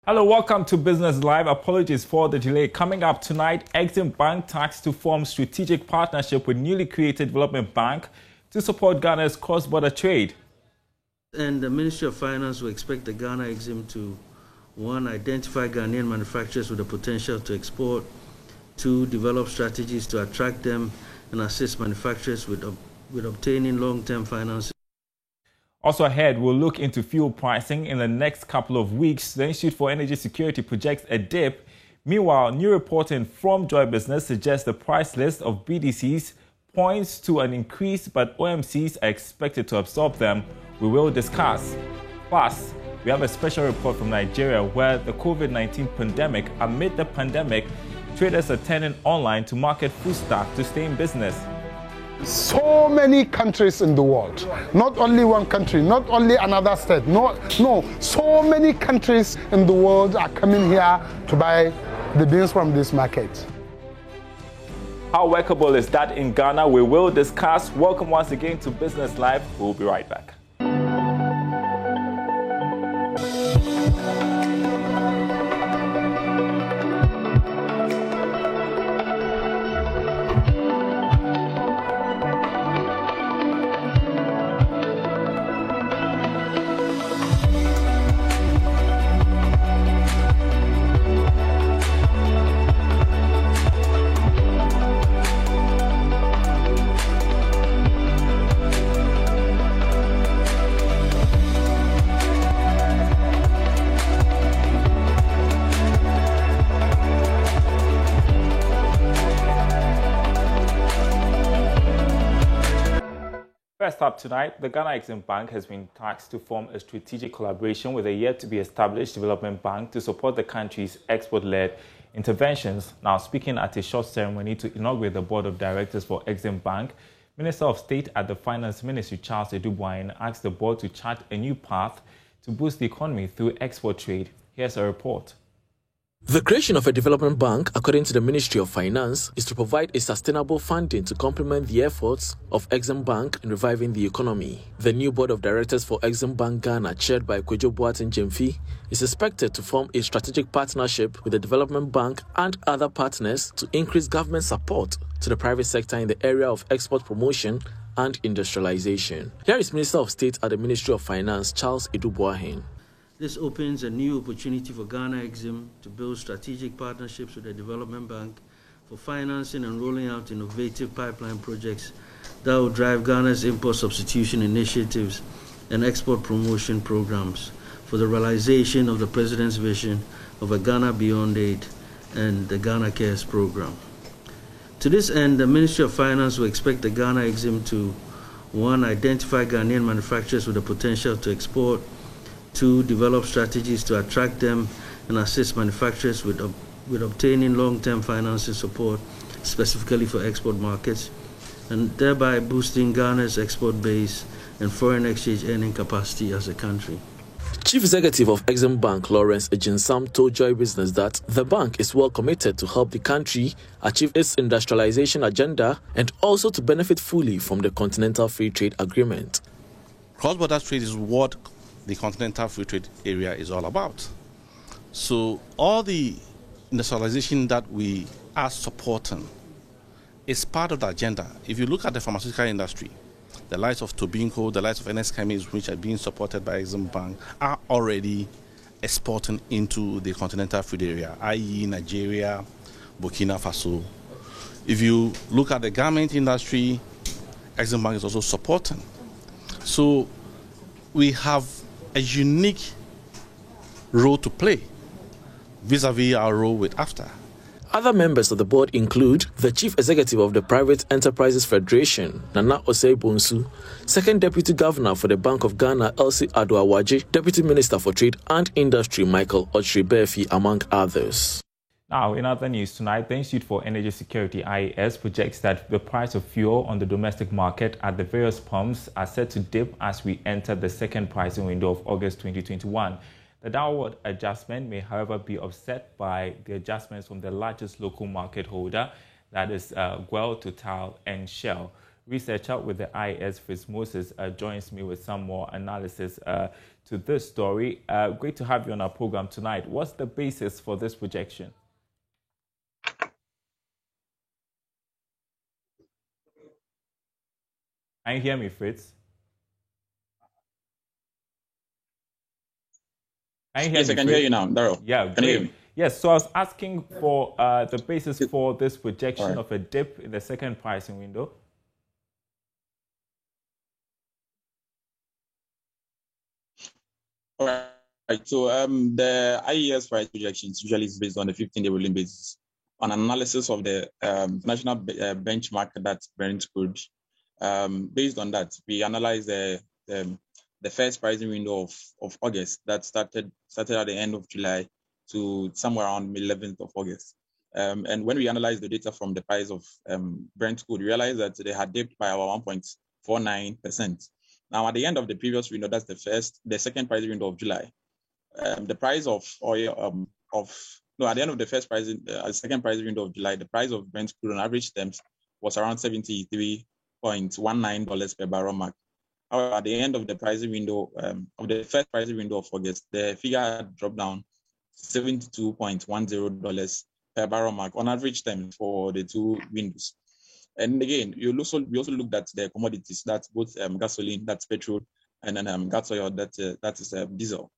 Hello, welcome to Business Live. Apologies for the delay. Coming up tonight, Exim Bank tasked to form strategic partnership with newly created development bank to support Ghana's cross-border trade. And the Ministry of Finance will expect the Ghana Exim to, 1, identify Ghanaian manufacturers with the potential to export, 2, develop strategies to attract them and assist manufacturers with obtaining long-term financing. Also ahead, we'll look into fuel pricing in the next couple of weeks. The Institute for Energy Security projects a dip. Meanwhile, new reporting from Joy Business suggests the price list of BDCs points to an increase, but OMCs are expected to absorb them. We will discuss. Plus, we have a special report from Nigeria where the COVID-19 pandemic, amid the pandemic, traders are turning online to market foodstuff to stay in business. So many countries in the world, not only one country, not only another state, no, so many countries in the world are coming here to buy the beans from this market. How workable is that in Ghana? We will discuss. Welcome once again to Business Live. We'll be right back. First up tonight, the Ghana Exim Bank has been tasked to form a strategic collaboration with a yet-to-be-established development bank to support the country's export-led interventions. Now, speaking at a short ceremony to inaugurate the board of directors for Exim Bank, Minister of State at the Finance Ministry, Charles Edouboahen, asked the board to chart a new path to boost the economy through export trade. Here's a report. The creation of a development bank, according to the Ministry of Finance, is to provide a sustainable funding to complement the efforts of Exim Bank in reviving the economy. The new board of directors for Exim Bank Ghana, chaired by Kwadwo Boateng Gyamfi, is expected to form a strategic partnership with the development bank and other partners to increase government support to the private sector in the area of export promotion and industrialization. Here is Minister of State at the Ministry of Finance, Charles Edouboahen. This opens a new opportunity for Ghana Exim to build strategic partnerships with the Development Bank for financing and rolling out innovative pipeline projects that will drive Ghana's import substitution initiatives and export promotion programs for the realization of the President's vision of a Ghana Beyond Aid and the Ghana Cares program. To this end, the Ministry of Finance will expect the Ghana Exim to, 1, identify Ghanaian manufacturers with the potential to export, 2, develop strategies to attract them and assist manufacturers with obtaining long-term financing support, specifically for export markets, and thereby boosting Ghana's export base and foreign exchange earning capacity as a country. Chief Executive of Exim Bank, Lawrence Ejinsam, told Joy Business that the bank is well committed to help the country achieve its industrialization agenda and also to benefit fully from the Continental Free Trade Agreement. Cross-border trade is what the Continental Free Trade Area is all about. So all the industrialization that we are supporting is part of the agenda. If you look at the pharmaceutical industry, the likes of Tobinco, the likes of NS Chemis, which are being supported by Exim Bank, are already exporting into the Continental Free Trade Area, i.e. Nigeria, Burkina Faso. If you look at the garment industry, Exim Bank is also supporting. So we have a unique role to play vis-a-vis our role with AFTA. Other members of the board include the Chief Executive of the Private Enterprises Federation, Nana Osei Bonsu, Second Deputy Governor for the Bank of Ghana, Elsie Ado-Awaji, Deputy Minister for Trade and Industry, Michael Ochri-Berfi, among others. Now, in other news tonight, the Institute for Energy Security, IES, projects that the price of fuel on the domestic market at the various pumps are set to dip as we enter the second pricing window of August 2021. The downward adjustment may, however, be offset by the adjustments from the largest local market holder, that is GUEL, Total, and Shell. researcher with the IS, Fritz Moses, joins me with some more analysis to this story. Great to have you on our program tonight. What's the basis for this projection? Can you hear me, Fritz? Yes, I can hear you now, Daryl. Yeah, can you hear me? Yes, so I was asking for the basis for this projection of a dip in the second pricing window. All right. So the IES price projections usually is based on the 15-day rolling basis on analysis of the national benchmark, that's Brent crude. Based on that, we analyze the first pricing window of August that started at the end of July to somewhere around 11th of August. And when we analyze the data from the price of Brent crude, we realize that they had dipped by about 1.49%. Now, at the end of the previous window, that's the second pricing window of July. The price of oil at the end of the second pricing window of July, the price of Brent crude on average terms was around $73.19 per barrel mark. However, at the end of the pricing window of the first pricing window of August, the figure had dropped down $72.10 per barrel mark on average terms for the two windows. And again, we also looked at the commodities, that's both gasoline, that's petrol, and then gas oil, that is diesel.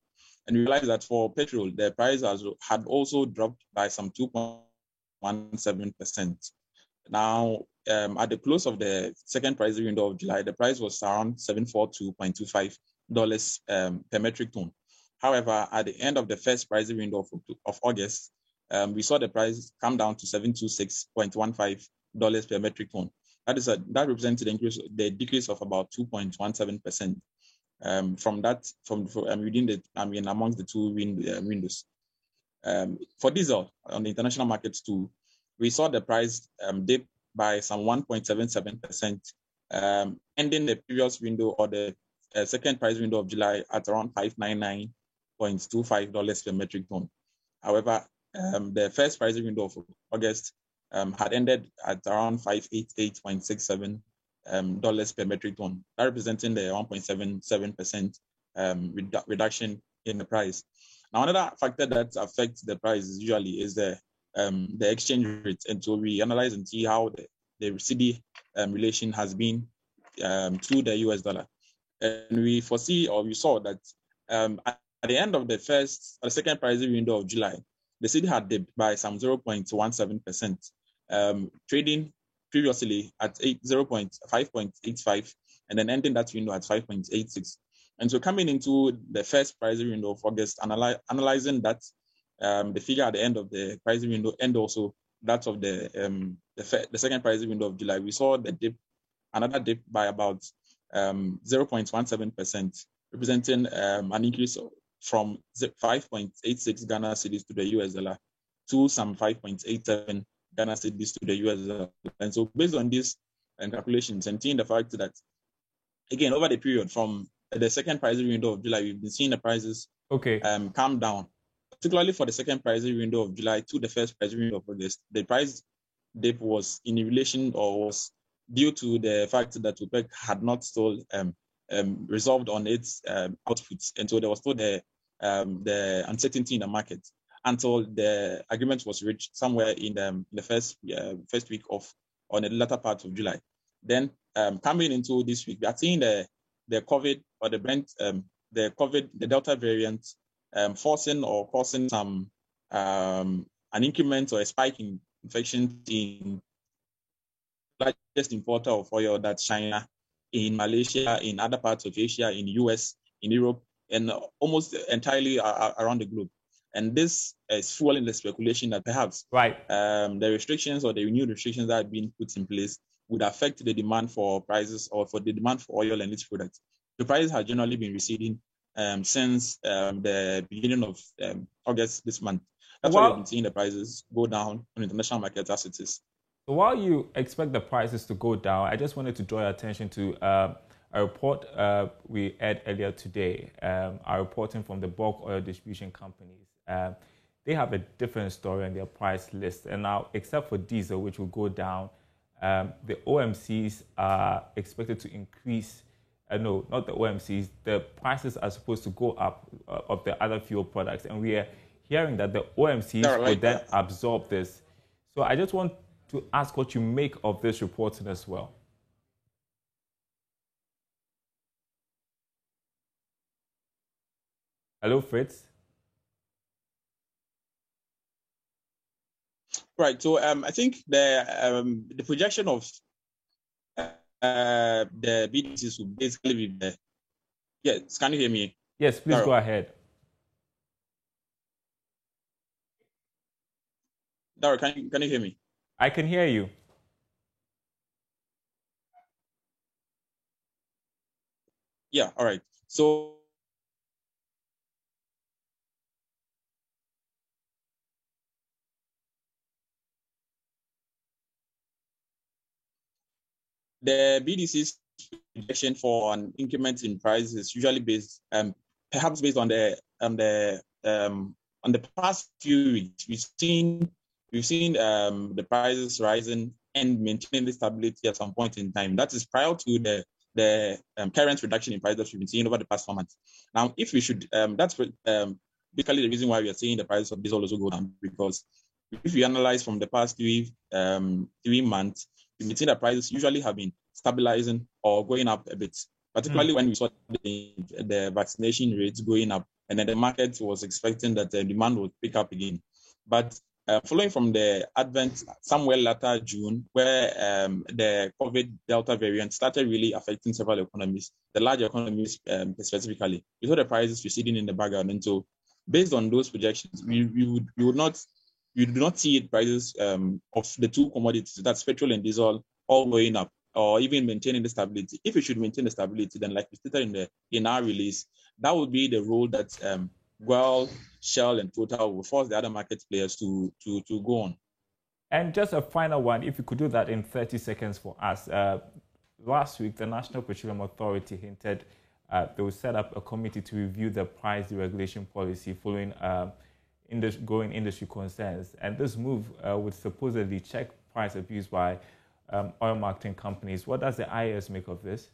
And we realized that for petrol, the price had also dropped by some 2.17%. Now, at the close of the second pricing window of July, the price was around $742.25 per metric ton. However, at the end of the first pricing window of August, we saw the price come down to $726.15 per metric ton. That represents the decrease of about 2.17%. Amongst the two windows. For diesel on the international markets too, we saw the price dip by some 1.77%, ending the previous window or the second price window of July at around $599.25 per metric ton. However, the first pricing window of August had ended at around $588.67 per metric ton, that representing the 1.77% reduction in the price. Now, another factor that affects the price usually is the exchange rate, and so we analyze and see how the CD relation has been to the US dollar, and we saw that at the end of the second pricing window of July, the CD had dipped by some 0.17%, trading previously at 5.85, and then ending that window at 5.86. And so coming into the first pricing window of August, analyzing that, the figure at the end of the pricing window and also that of the second pricing window of July, we saw another dip by about 0.17%, representing an increase from 5.86 Ghana cedis to the US dollar to some 5.87 Ghana cedis to the US dollar. And so based on this calculations and seeing the fact that, again, over the period from the second pricing window of July, we've been seeing the prices come down, particularly for the second pricing window of July to the first pricing window of August. The price dip was in relation or was due to the fact that OPEC had not still resolved on its outputs. And so there was still the uncertainty in the market until the agreement was reached somewhere in the first week on the latter part of July. Then coming into this week, we are seeing the COVID or the Delta variant forcing or causing some an increment or a spike in infections in largest importer of oil, that's China, in Malaysia, in other parts of Asia, in the US, in Europe, and almost entirely around the globe. And this is fueling the speculation that perhaps the restrictions or the renewed restrictions that have been put in place would affect the demand for prices or for the demand for oil and its products. The prices have generally been receding since the beginning of August this month. That's why we've been seeing the prices go down on international markets as it is. So while you expect the prices to go down, I just wanted to draw your attention to a report we had earlier today, are reporting from the bulk oil distribution companies. They have a different story on their price list. And now, except for diesel, which will go down the OMCs are expected to increase. No, not the OMCs. The prices are supposed to go up of the other fuel products, and we are hearing that the OMCs will then absorb this. So I just want to ask what you make of this reporting as well. Hello, Fritz. Right. So I think the projection of the BDCs will basically be there. Yes, can you hear me? Yes, please go ahead. Dara, can you hear me? I can hear you. Yeah, all right. So the BDC's projection for an increment in price is usually based, perhaps based on the past few weeks. We've seen the prices rising and maintaining the stability at some point in time. That is prior to the current reduction in price that we've been seeing over the past 4 months. Now, if we should, that's basically the reason why we are seeing the price of diesel also go down, because if we analyze from the past 3 months, we've seen that prices usually have been stabilizing or going up a bit, particularly when we saw the vaccination rates going up, and then the market was expecting that the demand would pick up again. But following from the advent somewhere later June, where the COVID Delta variant started really affecting several economies, the large economies specifically, we saw the prices receding in the background. And so based on those projections, we do not see prices of the two commodities, that's petrol and diesel, all going up or even maintaining the stability. If we should maintain the stability, then like we stated in our release, that would be the role that GOIL, Shell, and Total will force the other market players to go on. And just a final one, if you could do that in 30 seconds for us. Last week, the National Petroleum Authority hinted they will set up a committee to review the price deregulation policy following growing industry concerns. And this move would supposedly check price abuse by oil marketing companies. What does the IAS make of this?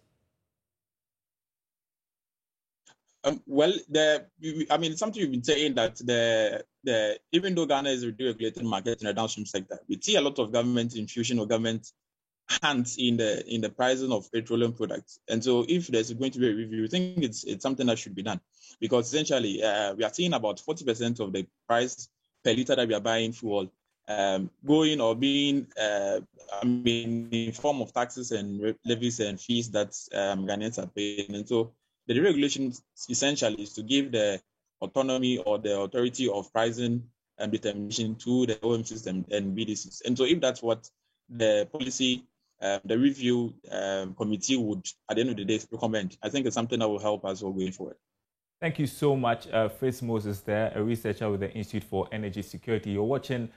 Well, it's something we've been saying that even though Ghana is a deregulated market in the downstream sector, we see a lot of government infusion or government hands in the pricing of petroleum products. And so if there's going to be a review, I think it's something that should be done, because essentially we are seeing about 40% of the price per liter that we are buying fuel going or being in form of taxes and levies and fees that Ghanaians are paying. And so the deregulation essentially is to give the autonomy or the authority of pricing and determination to the OMCs and BDCs. And so if that's what the policy, the review committee would, at the end of the day, recommend, I think it's something that will help us all going forward. Thank you so much, Fritz Moses there, a researcher with the Institute for Energy Security. You're watching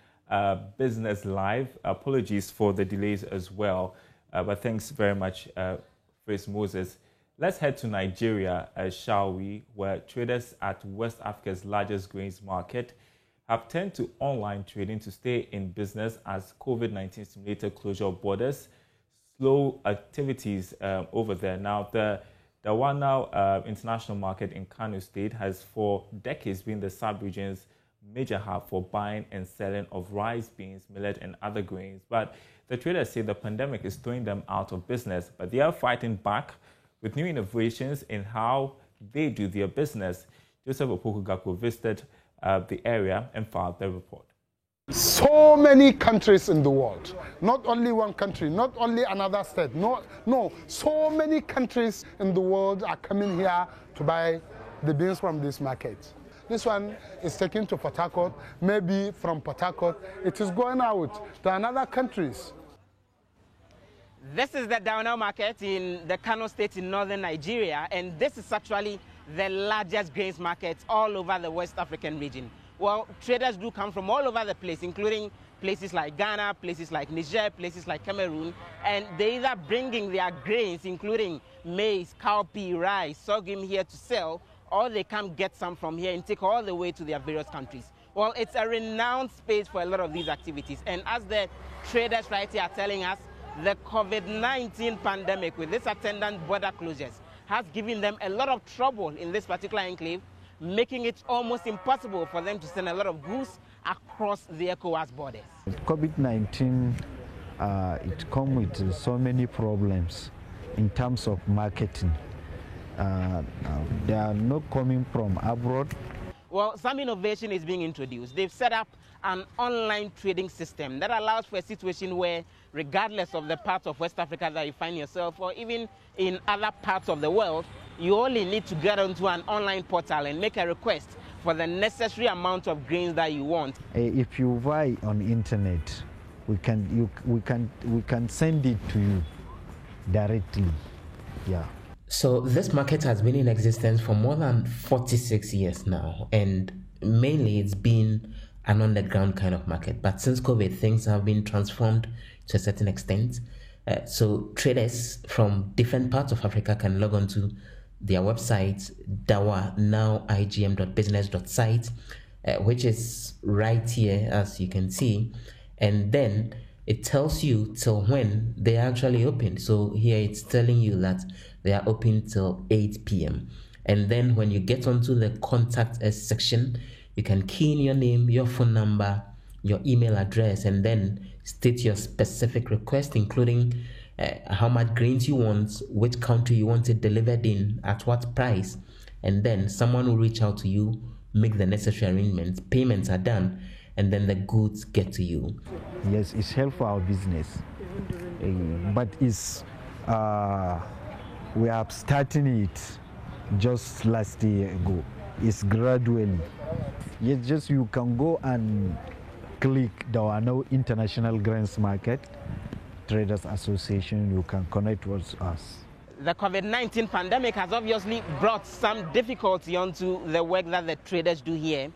Business Live. Apologies for the delays as well, but thanks very much, Fritz Moses. Let's head to Nigeria, shall we, where traders at West Africa's largest grains market have turned to online trading to stay in business as COVID-19 stimulated closure of borders slow activities over there. Now, the Dawanau International Market in Kano State has for decades been the sub-region's major hub for buying and selling of rice, beans, millet, and other grains. But the traders say the pandemic is throwing them out of business, but they are fighting back with new innovations in how they do their business. Joseph Opoku-Gakpo visited the area and filed the report. So many countries in the world, not only one country, not only another state, no, so many countries in the world are coming here to buy the beans from this market. This one is taken to Port Harcourt, maybe from Port Harcourt, it is going out to another countries. This is the Dawanau market in the Kano State in northern Nigeria, and this is actually the largest grains market all over the West African region. Well, traders do come from all over the place, including places like Ghana, places like Niger, places like Cameroon, and they either bringing their grains, including maize, cowpea, rice, sorghum here to sell, or they come get some from here and take all the way to their various countries. Well, it's a renowned space for a lot of these activities, and as the traders right here are telling us, the COVID-19 pandemic, with its attendant border closures, has given them a lot of trouble in this particular enclave, making it almost impossible for them to send a lot of goods across the ECOWAS borders. COVID-19, it comes with so many problems in terms of marketing. They are not coming from abroad. Well, some innovation is being introduced. They've set up an online trading system that allows for a situation where, regardless of the part of West Africa that you find yourself, or even in other parts of the world, you only need to get onto an online portal and make a request for the necessary amount of grains that you want. If you buy on internet, we can send it to you directly. Yeah. So this market has been in existence for more than 46 years now, and mainly it's been an underground kind of market. But since COVID, things have been transformed to a certain extent. So traders from different parts of Africa can log on to their website, dawanowigm.business.site, which is right here, as you can see. And then it tells you till when they actually open. So here it's telling you that they are open till 8 p.m. And then when you get onto the contact us section, you can key in your name, your phone number, your email address, and then state your specific request, including how much grains you want, which country you want it delivered in, at what price. And then someone will reach out to you, make the necessary arrangements, payments are done, and then the goods get to you. Yes, it's help for our business, but it's we are starting it just last year ago. It's gradually. Yes, just you can go and click Dawano International Grains Market Traders Association. You can connect with us. The COVID-19 pandemic has obviously brought some difficulty onto the work that the traders do here,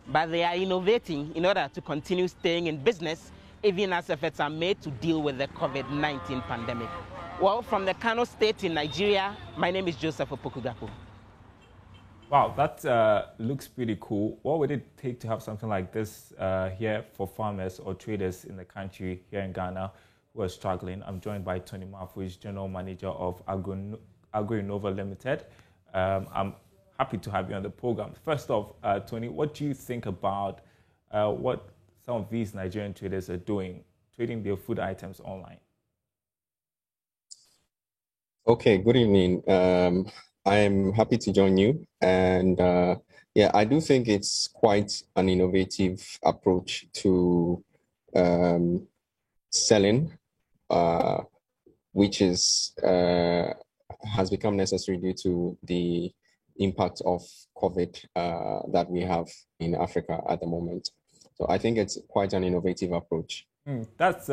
but they are innovating in order to continue staying in business, even as efforts are made to deal with the COVID-19 pandemic. Well, from the Kano State in Nigeria, my name is Joseph Opokugaku. Wow, that looks pretty cool. What would it take to have something like this here for farmers or traders in the country here in Ghana who are struggling? I'm joined by Tony Mafu, who is General Manager of AgroInnova Limited. I'm happy to have you on the program. First off, Tony, what do you think about what some of these Nigerian traders are doing, trading their food items online? Okay, good evening. I'm happy to join you. And yeah, I do think it's quite an innovative approach to selling, which is has become necessary due to the impact of COVID that we have in Africa at the moment. So I think it's quite an innovative approach. That's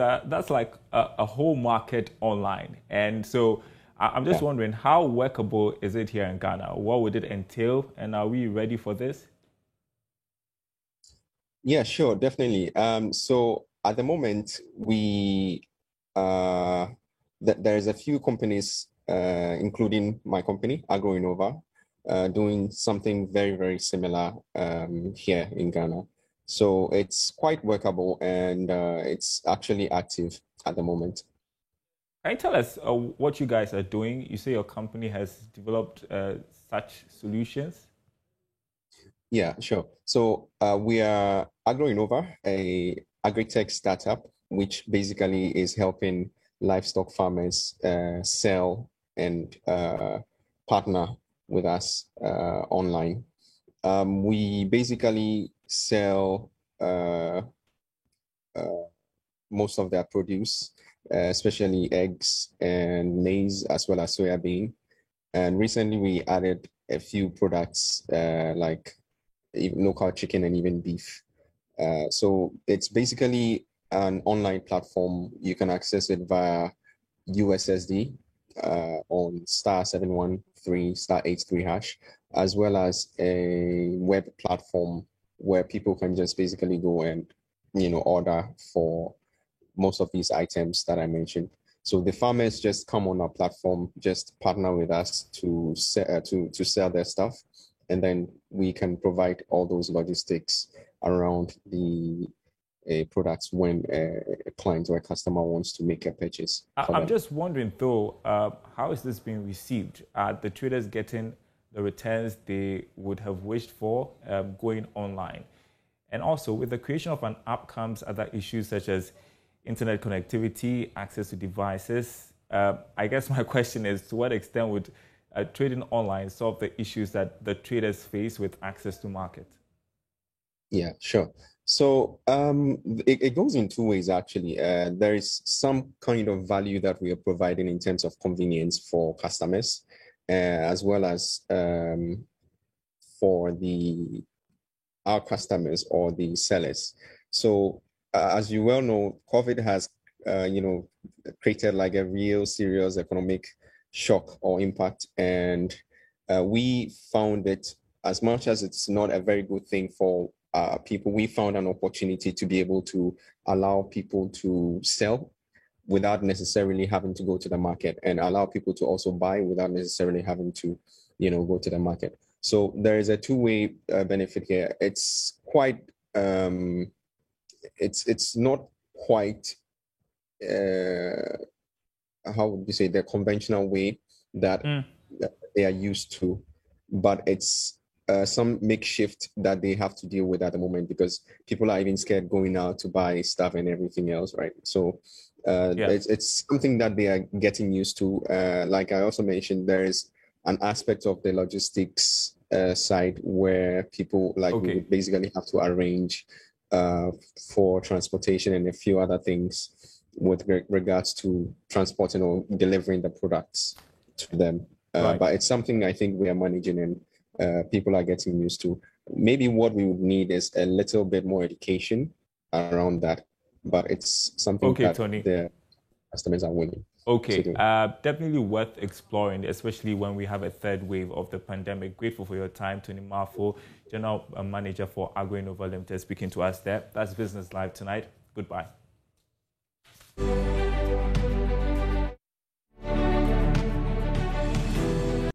like a whole market online. And so I'm just wondering, how workable is it here in Ghana? What would it entail? And are we ready for this? Yeah, sure, definitely. So at the moment, there's a few companies, including my company, AgroInnova, doing something very, very similar here in Ghana. So it's quite workable, and it's actually active at the moment. Can you tell us what you guys are doing? You say your company has developed such solutions. Yeah, sure. So we are AgroInnova, a agri-tech startup, which basically is helping livestock farmers sell and partner with us online. We basically sell most of their produce, especially eggs and maize, as well as soybean. And recently we added a few products like local chicken and even beef. So it's basically an online platform. You can access it via USSD on *713 *83#, as well as a web platform where people can just basically go and order for most of these items that I mentioned. So the farmers just come on our platform, just partner with us to sell their stuff, and then we can provide all those logistics around the products when a client or a customer wants to make a purchase. I'm just wondering, though, how is this being received? Are the traders getting the returns they would have wished for going online? And also, with the creation of an app comes other issues such as internet connectivity, access to devices. I guess my question is, to what extent would trading online solve the issues that the traders face with access to market? Yeah, sure. So it goes in two ways, actually. There is some kind of value that we are providing in terms of convenience for customers, as well as for our customers or the sellers. So as you well know, COVID has, created like a real serious economic shock or impact. And we found it, as much as it's not a very good thing for people, we found an opportunity to be able to allow people to sell without necessarily having to go to the market, and allow people to also buy without necessarily having to, go to the market. So there is a two-way benefit here. It's quite, it's not quite, how would you say, the conventional way that they are used to, but it's some makeshift that they have to deal with at the moment, because people are even scared going out to buy stuff and everything else, right? So it's something that they are getting used to. Like I also mentioned, there is an aspect of the logistics side where people we would basically have to arrange for transportation and a few other things with regards to transporting or delivering the products to them. But it's something I think we are managing, and people are getting used to. Maybe what we would need is a little bit more education around that, but it's something that Tony, the customers are willing. Definitely worth exploring, especially when we have a third wave of the pandemic. Grateful for your time, Tony Marfo, General Manager for AgroInnova Limited, speaking to us there. That's Business Live tonight. Goodbye.